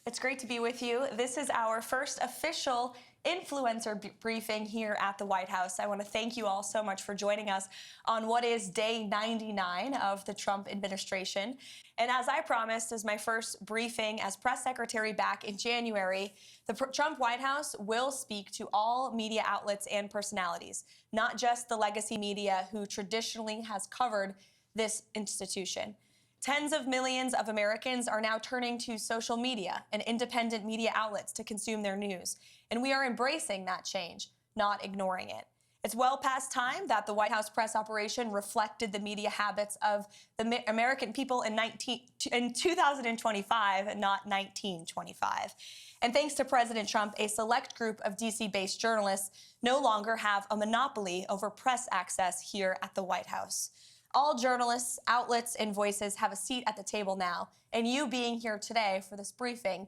It's great to be with you. This is our first official influencer briefing here at the White House. I want to thank you all so much for joining us on what is day 99 of the Trump administration. And as I promised, as my first briefing as press secretary back in January, the Trump White House will speak to all media outlets and personalities, not just the legacy media who traditionally has covered this institution. Tens of millions of Americans are now turning to social media and independent media outlets to consume their news, and we are embracing that change, not ignoring it. It's well past time that the White House press operation reflected the media habits of the American people in 2025, not 1925. And thanks to President Trump, a select group of DC-based journalists no longer have a monopoly over press access here at the White House. All journalists, outlets, and voices have a seat at the table now, and you being here today for this briefing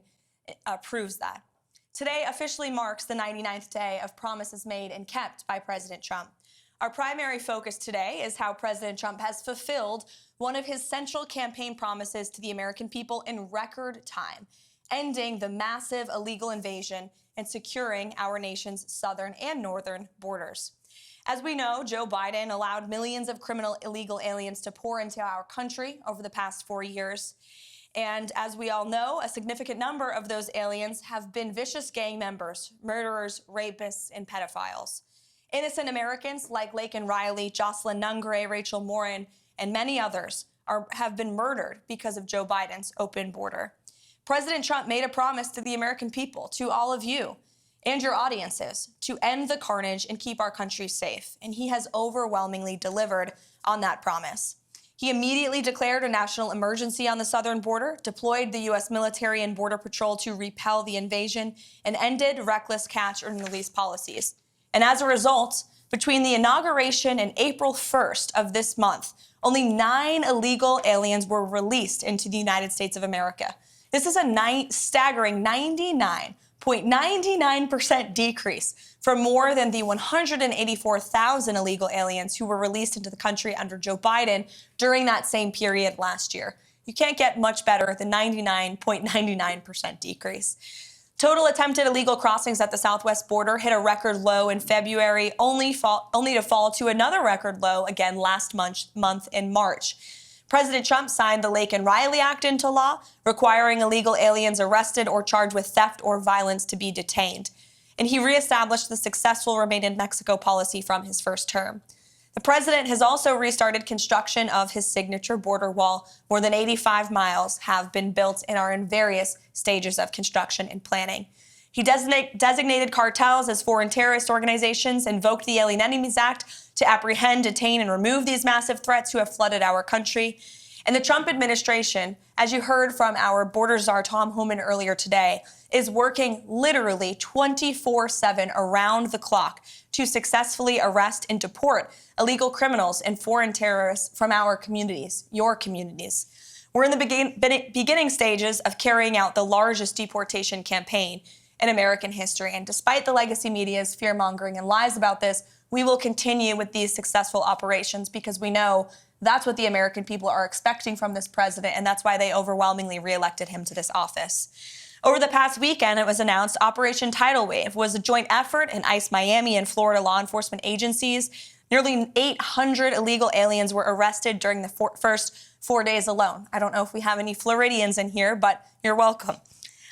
proves that. Today officially marks the 99th day of promises made and kept by President Trump. Our primary focus today is how President Trump has fulfilled one of his central campaign promises to the American people in record time, ending the massive illegal invasion and securing our nation's southern and northern borders. As we know, Joe Biden allowed millions of criminal illegal aliens to pour into our country over the past 4 years. And as we all know, a significant number of those aliens have been vicious gang members, murderers, rapists, and pedophiles. Innocent Americans like Laken Riley, Jocelyn Nungray, Rachel Morin, and many others have been murdered because of Joe Biden's open border. President Trump made a promise to the American people, to all of you, and your audiences, to end the carnage and keep our country safe. And he has overwhelmingly delivered on that promise. He immediately declared a national emergency on the southern border, deployed the U.S. military and Border Patrol to repel the invasion, and ended reckless catch and release policies. And as a result, between the inauguration and April 1st of this month, only 9 illegal aliens were released into the United States of America. This is a staggering 99.99% decrease from more than the 184,000 illegal aliens who were released into the country under Joe Biden during that same period last year. You can't get much better than 99.99% decrease. Total attempted illegal crossings at the southwest border hit a record low in February, only to fall to another record low again last month in March. President Trump signed the Laken Riley Act into law, requiring illegal aliens arrested or charged with theft or violence to be detained. And he reestablished the successful Remain in Mexico policy from his first term. The president has also restarted construction of his signature border wall. More than 85 miles have been built and are in various stages of construction and planning. He designated cartels as foreign terrorist organizations, invoked the Alien Enemies Act to apprehend, detain, and remove these massive threats who have flooded our country. And the Trump administration, as you heard from our border czar Tom Homan earlier today, is working literally 24/7 around the clock to successfully arrest and deport illegal criminals and foreign terrorists from our communities, your communities. We're in the beginning stages of carrying out the largest deportation campaign in American history. And despite the legacy media's fear-mongering and lies about this, we will continue with these successful operations because we know that's what the American people are expecting from this president, and that's why they overwhelmingly reelected him to this office. Over the past weekend, it was announced Operation Tidal Wave was a joint effort in ICE Miami and Florida law enforcement agencies. Nearly 800 illegal aliens were arrested during the first 4 days alone. I don't know if we have any Floridians in here, but you're welcome.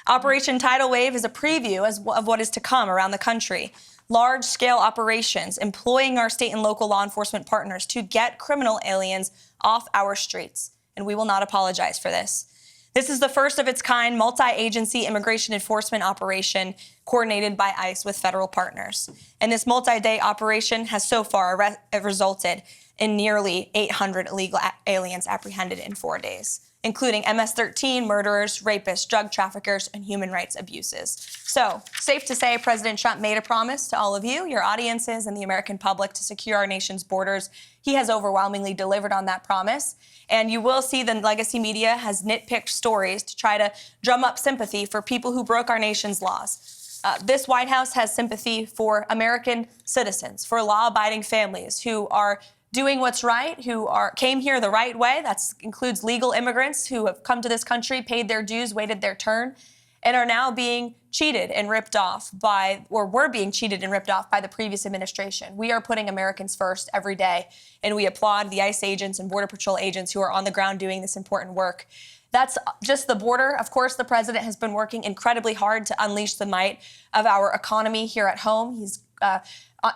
Operation Tidal Wave is a preview of what is to come around the country. Large-scale operations employing our state and local law enforcement partners to get criminal aliens off our streets. And we will not apologize for this. This is the first of its kind multi-agency immigration enforcement operation coordinated by ICE with federal partners. And this multi-day operation has so far resulted in nearly 800 illegal aliens apprehended in 4 days, including MS-13, murderers, rapists, drug traffickers, and human rights abuses. So, safe to say, President Trump made a promise to all of you, your audiences, and the American public to secure our nation's borders. He has overwhelmingly delivered on that promise. And you will see the legacy media has nitpicked stories to try to drum up sympathy for people who broke our nation's laws. This White House has sympathy for American citizens, for law-abiding families who are doing what's right, who came here the right way. That includes legal immigrants who have come to this country, paid their dues, waited their turn. and are now being cheated and ripped off by, or were being cheated and ripped off by the previous administration. We are putting Americans first every day, and we applaud the ICE agents and Border Patrol agents who are on the ground doing this important work. That's just the border. Of course, the president has been working incredibly hard to unleash the might of our economy here at home. He's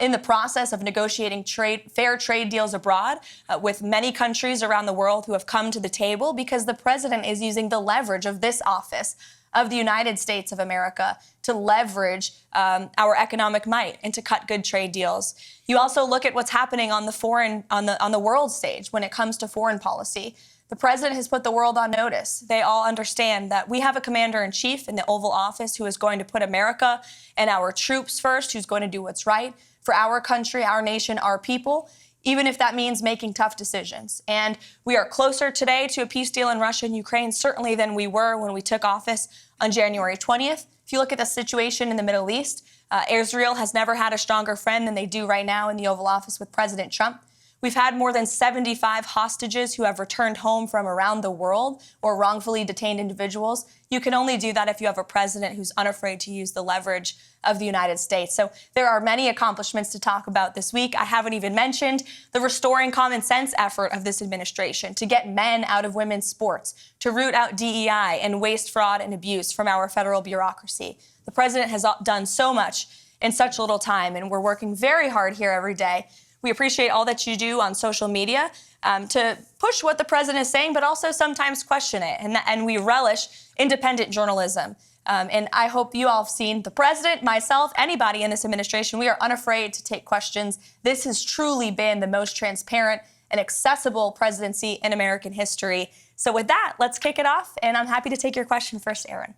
in the process of negotiating fair trade deals abroad with many countries around the world who have come to the table because the president is using the leverage of this office of the United States of America to leverage our economic might and to cut good trade deals. You also look at what's happening on the world stage when it comes to foreign policy. The president has put the world on notice. They all understand that we have a commander-in-chief in the Oval Office who is going to put America and our troops first, who's going to do what's right for our country, our nation, our people, even if that means making tough decisions. And we are closer today to a peace deal in Russia and Ukraine, certainly than we were when we took office on January 20th. If you look at the situation in the Middle East, Israel has never had a stronger friend than they do right now in the Oval Office with President Trump. We've had more than 75 hostages who have returned home from around the world, or wrongfully detained individuals. You can only do that if you have a president who's unafraid to use the leverage of the United States. So there are many accomplishments to talk about this week. I haven't even mentioned the restoring common sense effort of this administration to get men out of women's sports, to root out DEI and waste, fraud, and abuse from our federal bureaucracy. The president has done so much in such little time, and we're working very hard here every day. We appreciate all that you do on social media to push what the president is saying, but also sometimes question it. And we relish independent journalism. And I hope you all have seen the president, myself, anybody in this administration. We are unafraid to take questions. This has truly been the most transparent and accessible presidency in American history. So with that, let's kick it off. And I'm happy to take your question first, Aaron.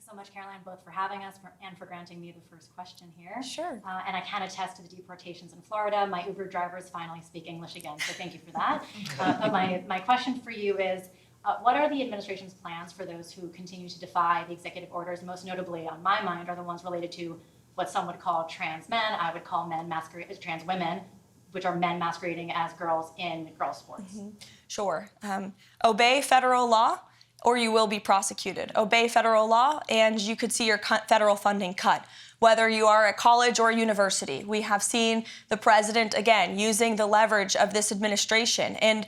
So much, Caroline, both for having us and for granting me the first question here. Sure. And I can attest to the deportations in Florida. My Uber drivers finally speak English again, so thank you for that. But my question for you is, what are the administration's plans for those who continue to defy the executive orders? Most notably, on my mind, are the ones related to what some would call trans men. I would call trans women, which are men masquerading as girls in girls' sports. Mm-hmm. Sure. Obey federal law, or you will be prosecuted. Obey federal law, and you could see your federal funding cut. Whether you are a college or a university, we have seen the president, again, using the leverage of this administration and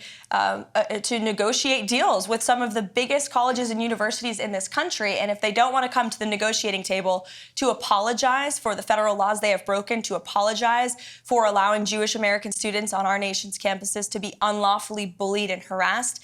to negotiate deals with some of the biggest colleges and universities in this country. And if they don't want to come to the negotiating table to apologize for the federal laws they have broken, to apologize for allowing Jewish American students on our nation's campuses to be unlawfully bullied and harassed,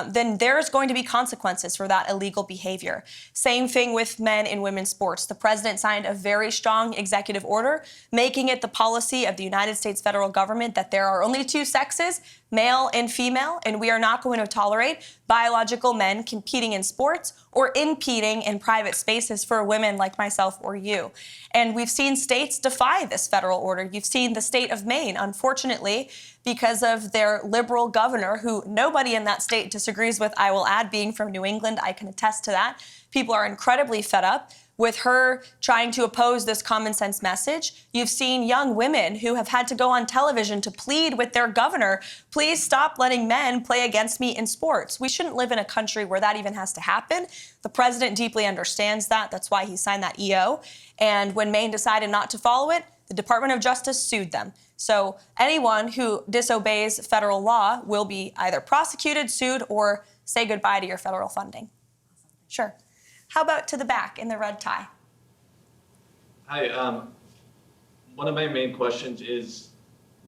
then there's going to be consequences for that illegal behavior. Same thing with men in women's sports. The president signed a very strong executive order, making it the policy of the United States federal government that there are only two sexes, male and female, and we are not going to tolerate biological men competing in sports or impeding in private spaces for women like myself or you. And we've seen states defy this federal order. You've seen the state of Maine, unfortunately, because of their liberal governor, who nobody in that state disagrees with, I will add, being from New England, I can attest to that. People are incredibly fed up with her trying to oppose this common sense message. You've seen young women who have had to go on television to plead with their governor, please stop letting men play against me in sports. We shouldn't live in a country where that even has to happen. The president deeply understands that. That's why he signed that EO. And when Maine decided not to follow it, the Department of Justice sued them. So anyone who disobeys federal law will be either prosecuted, sued, or say goodbye to your federal funding. Sure. How about to the back in the red tie? Hi. One of my main questions is,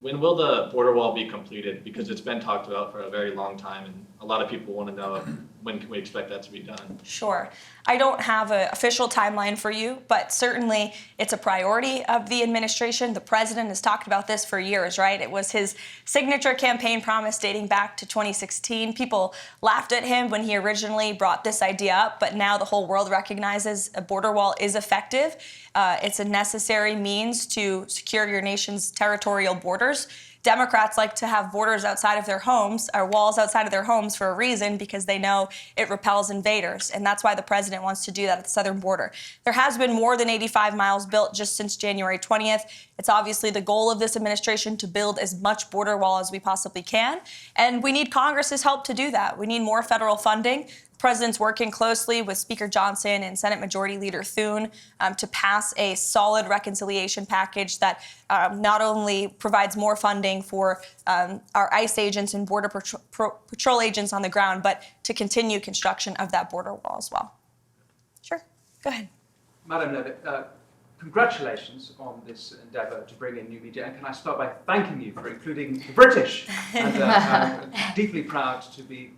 when will the border wall be completed? Because it's been talked about for a very long time, and a lot of people want to know when can we expect that to be done? Sure. I don't have an official timeline for you, but certainly it's a priority of the administration. The president has talked about this for years, right? It was his signature campaign promise dating back to 2016. People laughed at him when he originally brought this idea up, but now the whole world recognizes a border wall is effective. It's a necessary means to secure your nation's territorial borders. Democrats like to have borders outside of their homes, or walls outside of their homes, for a reason, because they know it repels invaders. And that's why the president wants to do that at the southern border. There has been more than 85 miles built just since January 20th. It's obviously the goal of this administration to build as much border wall as we possibly can. And we need Congress's help to do that. We need more federal funding. President's working closely with Speaker Johnson and Senate Majority Leader Thune to pass a solid reconciliation package that not only provides more funding for our ICE agents and Border Patrol agents on the ground, but to continue construction of that border wall as well. Sure, go ahead. Madam Leavitt, congratulations on this endeavour to bring in new media, and can I start by thanking you for including the British, and I'm deeply proud to be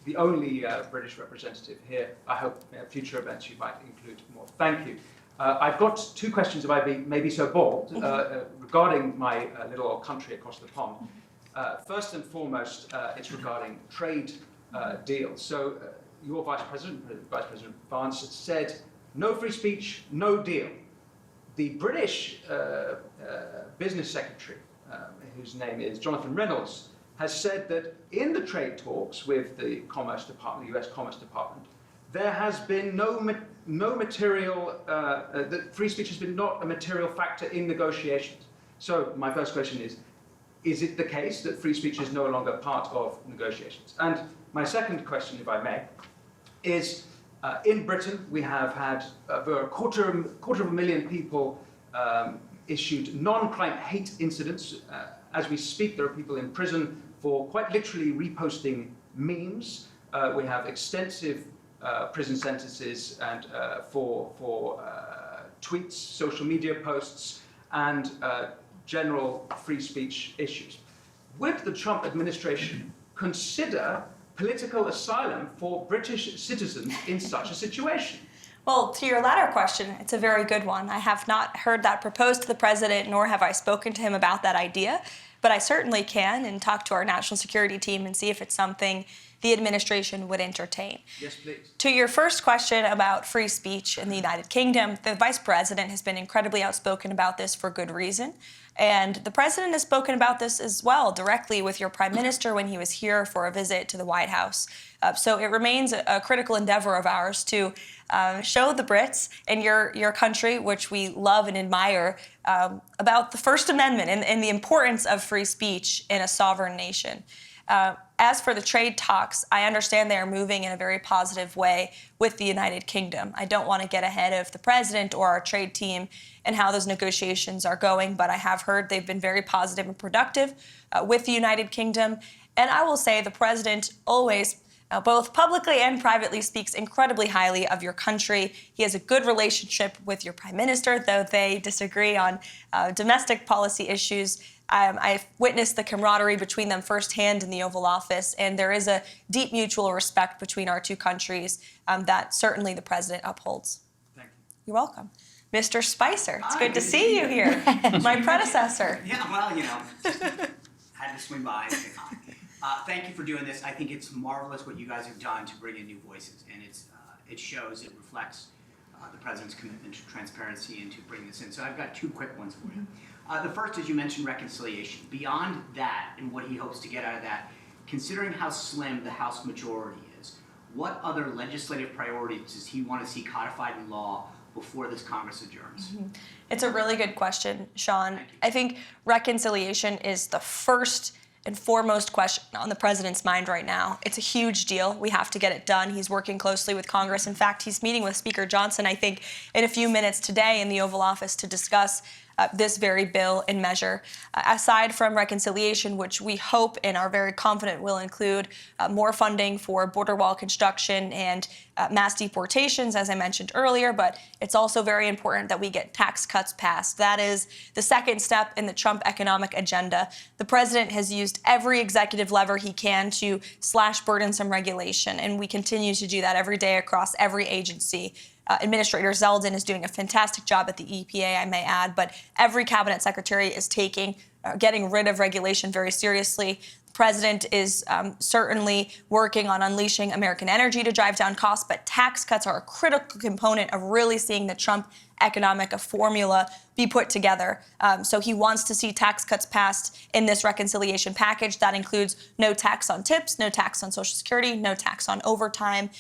the only British representative here. I hope future events you might include more. Thank you. I've got two questions, if I may be so bold, regarding my little old country across the pond. First and foremost, it's regarding trade deals. So your Vice President Vance, has said, no free speech, no deal. The British Business Secretary, whose name is Jonathan Reynolds, has said that in the trade talks with the Commerce Department, the US Commerce Department, there has been no material, that free speech has been not a material factor in negotiations. So my first question is it the case that free speech is no longer part of negotiations? And my second question, if I may, is in Britain, we have had over a quarter of a million people issued non-crime hate incidents. As we speak, there are people in prison for quite literally reposting memes. We have extensive prison sentences and for tweets, social media posts, and general free speech issues. Would the Trump administration consider political asylum for British citizens in such a situation? Well, to your latter question, it's a very good one. I have not heard that proposed to the president, nor have I spoken to him about that idea, but I certainly can and talk to our national security team and see if it's something the administration would entertain. Yes, please. To your first question about free speech in the United Kingdom, the vice president has been incredibly outspoken about this for good reason. And the president has spoken about this as well directly with your prime minister when he was here for a visit to the White House. So it remains a critical endeavor of ours to show the Brits and your country, which we love and admire, about the First Amendment and the importance of free speech in a sovereign nation. As for the trade talks, I understand they are moving in a very positive way with the United Kingdom. I don't want to get ahead of the president or our trade team and how those negotiations are going, but I have heard they've been very positive and productive with the United Kingdom. And I will say the president always, both publicly and privately, speaks incredibly highly of your country. He has a good relationship with your prime minister, though they disagree on domestic policy issues. I've witnessed the camaraderie between them firsthand in the Oval Office, and there is a deep mutual respect between our two countries that certainly the president upholds. Thank you. You're welcome. Mr. Spicer, it's Hi, good to see you here. My predecessor. Yeah, well, just had to swing by and say hi. Thank you for doing this. I think it's marvelous what you guys have done to bring in new voices, and it shows, it reflects the president's commitment to transparency and to bring this in. So I've got two quick ones for you. The first is you mentioned reconciliation. Beyond that and what he hopes to get out of that, considering how slim the House majority is, what other legislative priorities does he want to see codified in law before this Congress adjourns? Mm-hmm. It's a really good question, Sean. I think reconciliation is the first and foremost question on the president's mind right now. It's a huge deal. We have to get it done. He's working closely with Congress. In fact, he's meeting with Speaker Johnson, I think, in a few minutes today in the Oval Office to discuss this very bill and measure. Aside from reconciliation, which we hope and are very confident will include more funding for border wall construction and mass deportations, as I mentioned earlier, but it's also very important that we get tax cuts passed. That is the second step in the Trump economic agenda. The president has used every executive lever he can to slash burdensome regulation, and we continue to do that every day across every agency. Administrator Zeldin is doing a fantastic job at the EPA, I may add, but every cabinet secretary is getting rid of regulation very seriously. The president is certainly working on unleashing American energy to drive down costs, but tax cuts are a critical component of really seeing the Trump economic formula be put together. So he wants to see tax cuts passed in this reconciliation package. That includes no tax on tips, no tax on Social Security, no tax on overtime,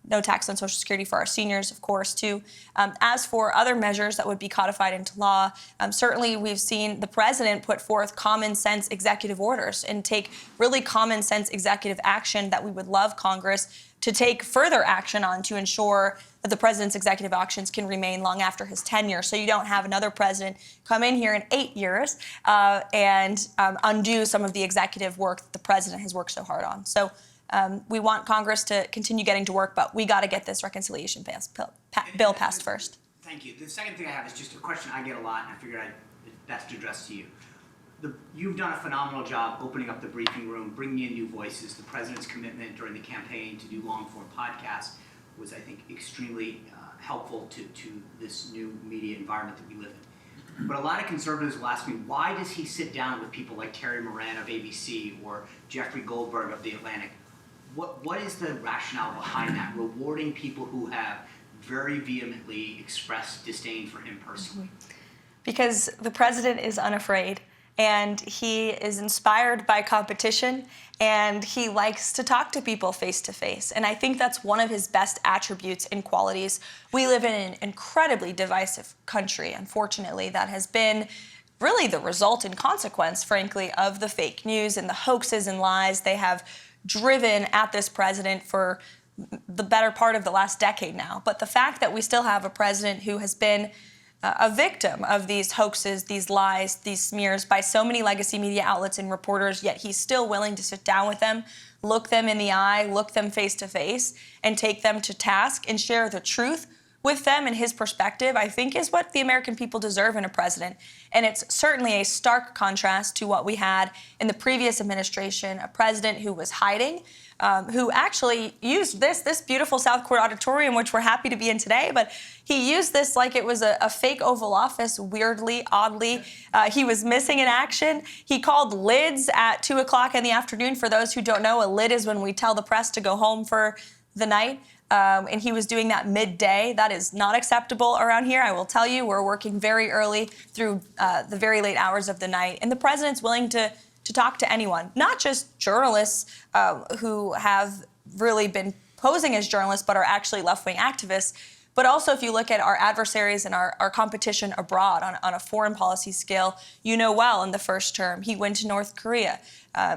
no tax on Social Security for our seniors, of course, too. As for other measures that would be codified into law, certainly we've seen the president put forth common sense executive orders and take really common sense executive action that we would love Congress to take further action on to ensure that the president's executive actions can remain long after his tenure, so you don't have another president come in here in 8 years and undo some of the executive work that the president has worked so hard on. So we want Congress to continue getting to work, but we got to get this reconciliation bill passed first. Thank you. The second thing I have is just a question I get a lot, and I figured that's to address to you. You've done a phenomenal job opening up the briefing room, bringing in new voices. The president's commitment during the campaign to do long-form podcasts was, I think, extremely helpful to this new media environment that we live in. But a lot of conservatives will ask me, why does he sit down with people like Terry Moran of ABC or Jeffrey Goldberg of The Atlantic? What is the rationale behind that, rewarding people who have very vehemently expressed disdain for him personally? Because the president is unafraid, and he is inspired by competition, and he likes to talk to people face to face. And I think that's one of his best attributes and qualities. We live in an incredibly divisive country, unfortunately, that has been really the result and consequence, frankly, of the fake news and the hoaxes and lies they have driven at this president for the better part of the last decade now. But the fact that we still have a president who has been a victim of these hoaxes, these lies, these smears by so many legacy media outlets and reporters, yet he's still willing to sit down with them, look them in the eye, look them face to face, and take them to task and share the truth with them and his perspective, I think is what the American people deserve in a president. And it's certainly a stark contrast to what we had in the previous administration, a president who was hiding, who actually used this beautiful South Court auditorium, which we're happy to be in today, but he used this like it was a fake Oval Office, weirdly, oddly. He was missing in action. He called lids at 2 o'clock in the afternoon. For those who don't know, a lid is when we tell the press to go home for the night. And he was doing that midday. That is not acceptable around here. I will tell you, we're working very early through the very late hours of the night. And the president's willing to talk to anyone, not just journalists who have really been posing as journalists but are actually left-wing activists, but also if you look at our adversaries and our competition abroad on a foreign policy scale, you know well in the first term, he went to North Korea.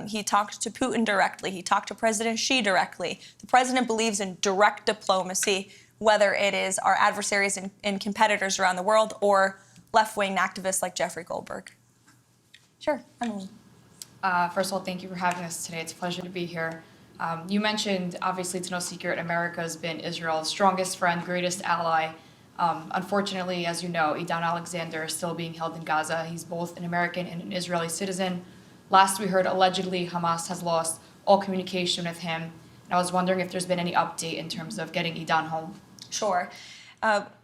He talked to Putin directly. He talked to President Xi directly. The president believes in direct diplomacy, whether it is our adversaries and competitors around the world or left-wing activists like Jeffrey Goldberg. Sure, Emily. First of all, thank you for having us today. It's a pleasure to be here. You mentioned, obviously, it's no secret, America has been Israel's strongest friend, greatest ally. Unfortunately, as you know, Idan Alexander is still being held in Gaza. He's both an American and an Israeli citizen. Last we heard, allegedly, Hamas has lost all communication with him. And I was wondering if there's been any update in terms of getting Idan home. Sure.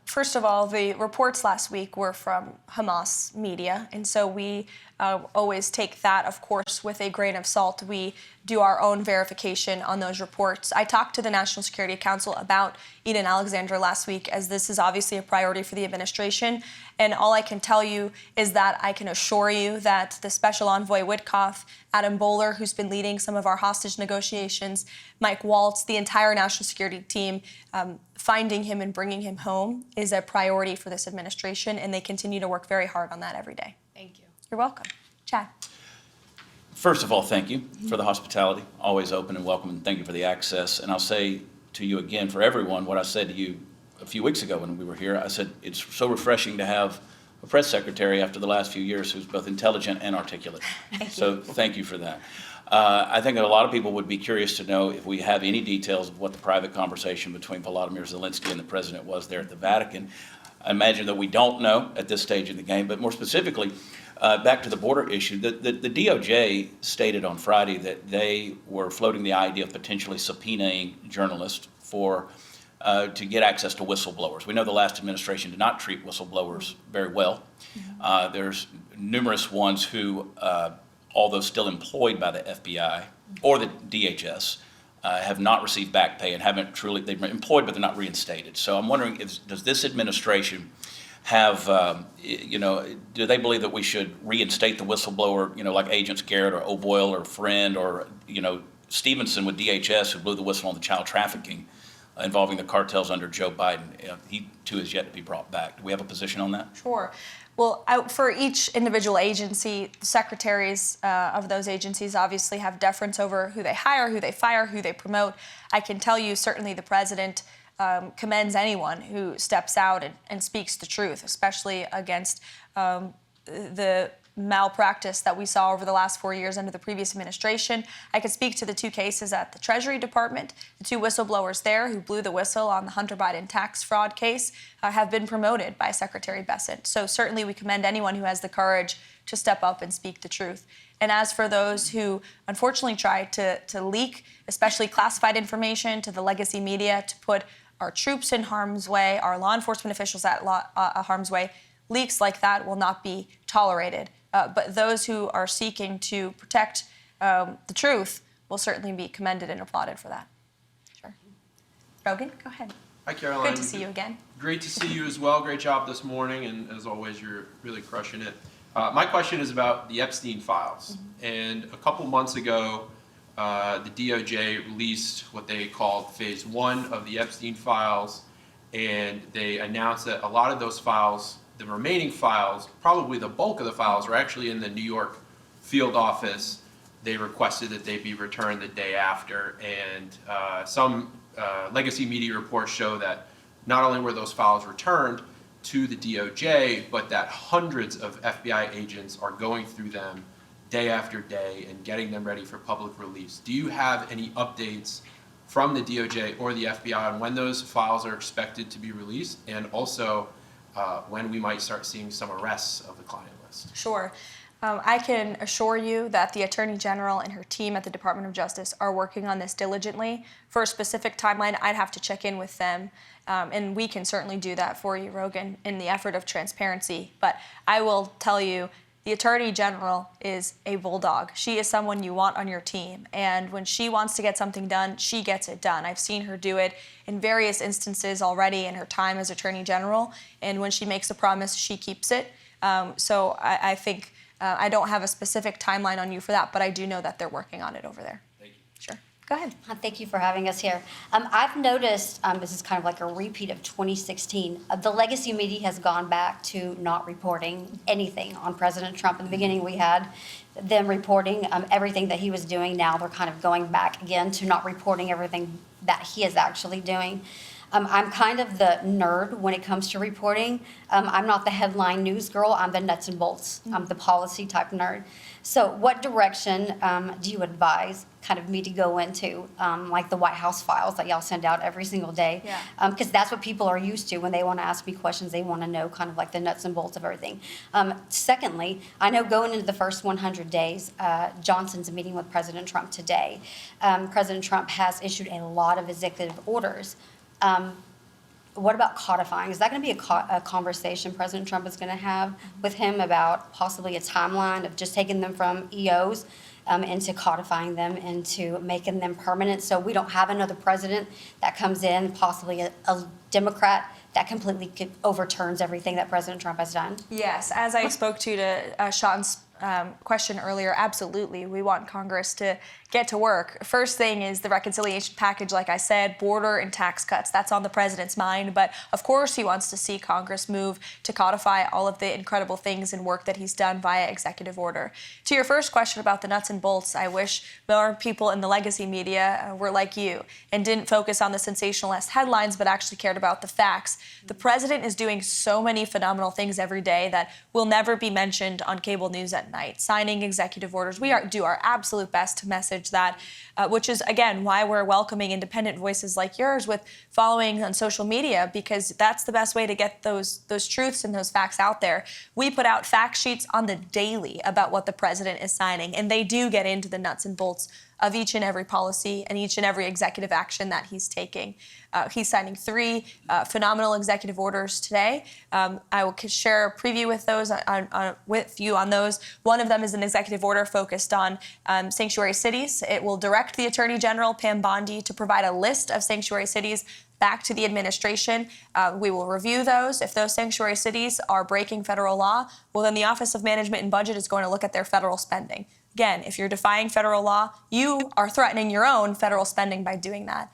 First of all, the reports last week were from Hamas media, and so we always take that, of course, with a grain of salt. We do our own verification on those reports. I talked to the National Security Council about Idan Alexander last week, as this is obviously a priority for the administration, and all I can tell you is that I can assure you that the Special Envoy Witkoff, Adam Bowler, who's been leading some of our hostage negotiations, Mike Waltz, the entire national security team, finding him and bringing him home is a priority for this administration, and they continue to work very hard on that every day. Thank you. You're welcome. Chad. First of all, thank you for the hospitality, always open and welcome, and thank you for the access. And I'll say to you again, for everyone, what I said to you a few weeks ago when we were here. I said it's so refreshing to have a press secretary after the last few years who's both intelligent and articulate. So thank you for that. I think that a lot of people would be curious to know if we have any details of what the private conversation between Volodymyr Zelensky and the president was there at the Vatican. I imagine that we don't know at this stage in the game, but more specifically, back to the border issue, the DOJ stated on Friday that they were floating the idea of potentially subpoenaing journalists to get access to whistleblowers. We know the last administration did not treat whistleblowers very well. There's numerous ones who, although still employed by the FBI or the DHS, have not received back pay and they've been employed, but they're not reinstated. So I'm wondering, does this administration have, do they believe that we should reinstate the whistleblower, like Agents Garrett or O'Boyle or Friend or, Stevenson with DHS, who blew the whistle on the child trafficking involving the cartels under Joe Biden. He too is yet to be brought back. Do we have a position on that? Sure. Well, for each individual agency, the secretaries of those agencies obviously have deference over who they hire, who they fire, who they promote. I can tell you certainly the president commends anyone who steps out and speaks the truth, especially against the malpractice that we saw over the last 4 years under the previous administration. I could speak to the 2 cases at the Treasury Department. The 2 whistleblowers there who blew the whistle on the Hunter Biden tax fraud case have been promoted by Secretary Bessent. So certainly we commend anyone who has the courage to step up and speak the truth. And as for those who unfortunately try to leak, especially classified information to the legacy media to put our troops in harm's way, our law enforcement officials at harm's way, leaks like that will not be tolerated. But those who are seeking to protect the truth will certainly be commended and applauded for that. Sure. Rogan, go ahead. Hi, Karoline. Good to see you again. Great to see you as well. Great job this morning, and as always, you're really crushing it. My question is about the Epstein files. And a couple months ago, the DOJ released what they called phase 1 of the Epstein files, and they announced that a lot of those files, the remaining files, probably the bulk of the files, are actually in the New York field office. They requested that they be returned the day after, and some legacy media reports show that not only were those files returned to the DOJ, but that hundreds of FBI agents are going through them day after day and getting them ready for public release. Do you have any updates from the DOJ or the FBI on when those files are expected to be released, and also when we might start seeing some arrests of the client list? Sure. I can assure you that the Attorney General and her team at the Department of Justice are working on this diligently. For a specific timeline, I'd have to check in with them, and we can certainly do that for you, Rogan, in the effort of transparency. But I will tell you, the Attorney General is a bulldog. She is someone you want on your team, and when she wants to get something done, she gets it done. I've seen her do it in various instances already in her time as Attorney General, and when she makes a promise, she keeps it. So I think I don't have a specific timeline on you for that, but I do know that they're working on it over there. Thank you. Sure. Go ahead. Thank you for having us here. I've noticed, this is kind of like a repeat of 2016, the legacy media has gone back to not reporting anything on President Trump. In the beginning, we had them reporting everything that he was doing. Now they're kind of going back again to not reporting everything that he is actually doing. I'm kind of the nerd when it comes to reporting. I'm not the headline news girl. I'm the nuts and bolts. I'm the policy type nerd. So what direction do you advise kind of me to go into, like the White House files that y'all send out every single day? Yeah. Because that's what people are used to when they want to ask me questions. They want to know kind of like the nuts and bolts of everything. Secondly, I know going into the first 100 days, Johnson's meeting with President Trump today. President Trump has issued a lot of executive orders. What about codifying? Is that going to be a conversation President Trump is going to have with him about possibly a timeline of just taking them from EOs into codifying them, into making them permanent, so we don't have another president that comes in, possibly a Democrat, that completely overturns everything that President Trump has done? Yes, as I spoke to Sean's question earlier, absolutely. We want Congress to get to work. First thing is the reconciliation package, like I said, border and tax cuts. That's on the president's mind. But of course, he wants to see Congress move to codify all of the incredible things and work that he's done via executive order. To your first question about the nuts and bolts, I wish more people in the legacy media were like you and didn't focus on the sensationalist headlines, but actually cared about the facts. The president is doing so many phenomenal things every day that will never be mentioned on cable news at night. Signing executive orders. We do our absolute best to message that, which is, again, why we're welcoming independent voices like yours with following on social media, because that's the best way to get those truths and those facts out there. We put out fact sheets on the daily about what the president is signing, and they do get into the nuts and bolts of each and every policy and each and every executive action that he's taking. He's signing 3 phenomenal executive orders today. I will share a preview with those with you on those. One of them is an executive order focused on sanctuary cities. It will direct the Attorney General, Pam Bondi, to provide a list of sanctuary cities back to the administration. We will review those. If those sanctuary cities are breaking federal law, well, then the Office of Management and Budget is going to look at their federal spending. Again, if you're defying federal law, you are threatening your own federal spending by doing that.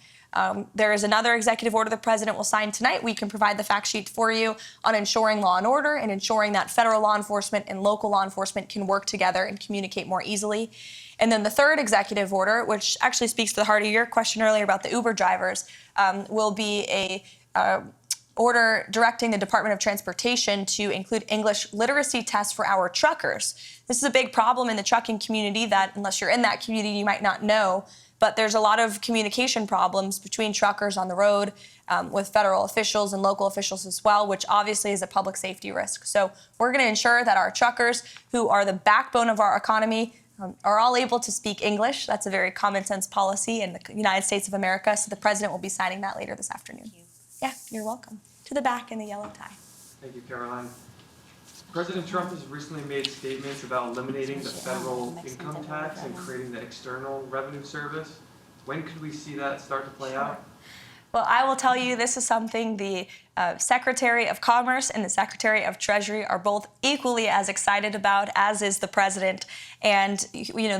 There is another executive order the president will sign tonight. We can provide the fact sheet for you on ensuring law and order and ensuring that federal law enforcement and local law enforcement can work together and communicate more easily. And then the third executive order, which actually speaks to the heart of your question earlier about the Uber drivers, will be a order directing the Department of Transportation to include English literacy tests for our truckers. This is a big problem in the trucking community that, unless you're in that community, you might not know. But there's a lot of communication problems between truckers on the road with federal officials and local officials as well, which obviously is a public safety risk. So we're going to ensure that our truckers, who are the backbone of our economy, are all able to speak English. That's a very common sense policy in the United States of America. So the president will be signing that later this afternoon. Yeah, you're welcome. To the back in the yellow tie. Thank you, Karoline. President Trump has recently made statements about eliminating the federal income tax and creating the External Revenue Service. When could we see that start to play out? Well, I will tell you, this is something the Secretary of Commerce and the Secretary of Treasury are both equally as excited about, as is the president. And, you know,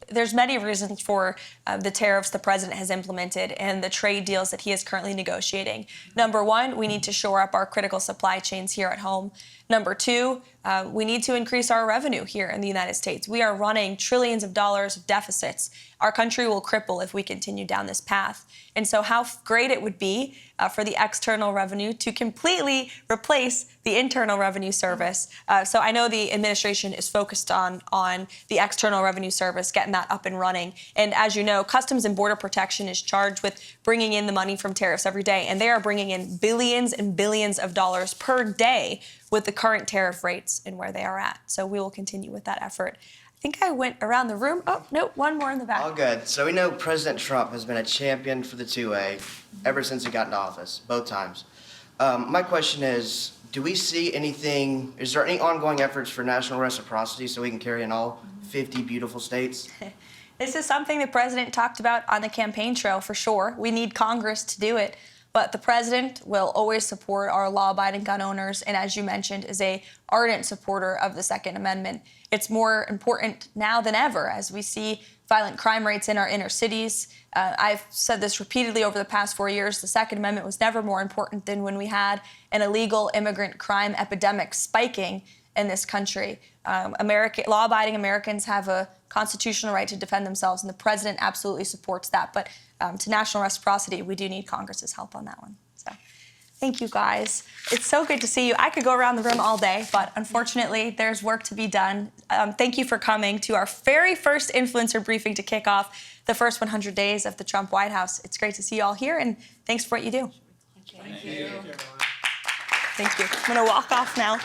there's many reasons for the tariffs the president has implemented and the trade deals that he is currently negotiating. Number one, we need to shore up our critical supply chains here at home. Number two, we need to increase our revenue here in the United States. We are running trillions of dollars of deficits. Our country will cripple if we continue down this path. And so how great it would be for the external revenue to completely replace the Internal Revenue Service. So I know the administration is focused on the External Revenue Service, getting that up and running. And as you know, Customs and Border Protection is charged with bringing in the money from tariffs every day. And they are bringing in billions and billions of dollars per day with the current tariff rates and where they are at. So we will continue with that effort. I think I went around the room. Oh, no, one more in the back. All good. So we know President Trump has been a champion for the 2A ever since he got into office, both times. My question is, do we see anything, is there any ongoing efforts for national reciprocity so we can carry in all 50 beautiful states? This is something the president talked about on the campaign trail for sure. We need Congress to do it. But the president will always support our law-abiding gun owners, and as you mentioned, is a ardent supporter of the Second Amendment. It's more important now than ever as we see violent crime rates in our inner cities. I've said this repeatedly over the past 4 years. The Second Amendment was never more important than when we had an illegal immigrant crime epidemic spiking in this country. Law-abiding Americans have a constitutional right to defend themselves, and the president absolutely supports that. But to national reciprocity, we do need Congress's help on that one. So thank you, guys. It's so good to see you. I could go around the room all day, but unfortunately, there's work to be done. Thank you for coming to our very first influencer briefing to kick off the first 100 days of the Trump White House. It's great to see you all here, and thanks for what you do. Thank you. Thank you. I'm going to walk off now.